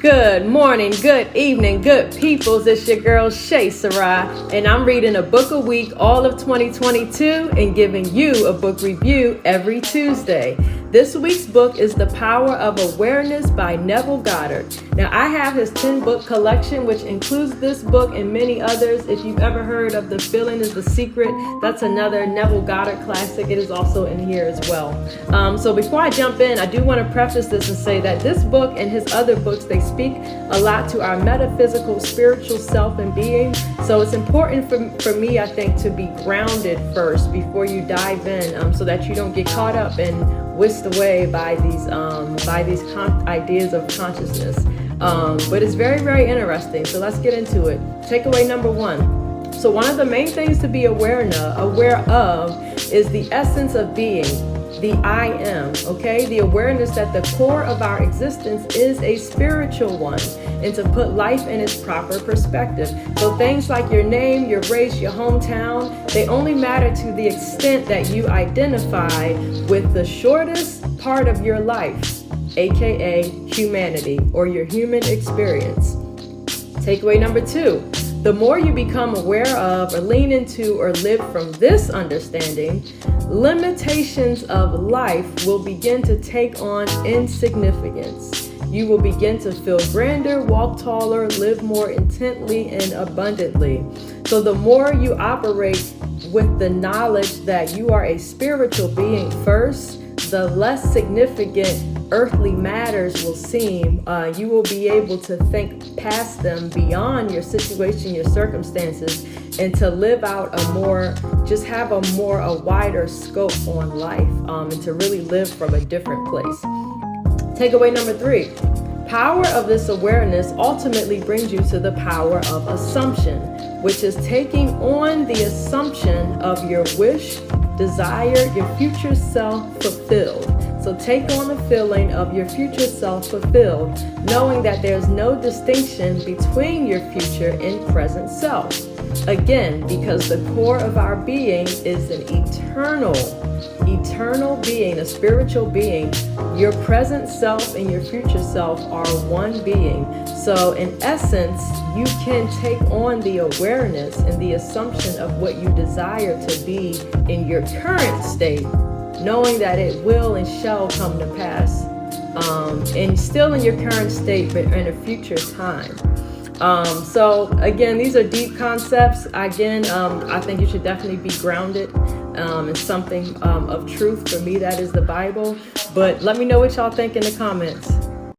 Good morning, good evening, good peoples. It's your girl Shay Sarai, and I'm reading a book a week all of 2022 and giving you a book review every Tuesday. This week's book is The Power of Awareness by Neville Goddard. Now, I have his 10-book collection, which includes this book and many others. If you've ever heard of The Feeling is the Secret, that's another Neville Goddard classic. It is also in here as well. So before I jump in, I do want to preface this and say that this book and his other books, they speak a lot to our metaphysical, spiritual self and being. So it's important for me, I think, to be grounded first before you dive in, so that you don't get caught up and whisked away by these ideas of consciousness. But it's very, very interesting. So let's get into it. Takeaway number 1. So one of the main things to be aware of is the essence of being. The I am, okay? The awareness that the core of our existence is a spiritual one, and to put life in its proper perspective. So things like your name, your race, your hometown, they only matter to the extent that you identify with the shortest part of your life, aka humanity, or your human experience. Takeaway number 2. The more you become aware of or lean into or live from this understanding, limitations of life will begin to take on insignificance. You will begin to feel grander, walk taller, live more intently and abundantly. So the more you operate with the knowledge that you are a spiritual being first, the less significant earthly matters will seem. You will be able to think past them, beyond your situation, your circumstances, and to live out a wider scope on life, and to really live from a different place. Takeaway number 3. Power of this awareness ultimately brings you to the power of assumption, which is taking on the assumption of your wish, desire, your future self fulfilled. So take on the feeling of your future self fulfilled, knowing that there's no distinction between your future and present self. Again, because the core of our being is an eternal being, a spiritual being. Your present self and your future self are one being. So in essence, you can take on the awareness and the assumption of what you desire to be in your current state, knowing that it will and shall come to pass, and still in your current state, but in a future time. So again, these are deep concepts. Again, I think you should definitely be grounded in something of truth. For me, that is the Bible. But let me know what y'all think in the comments.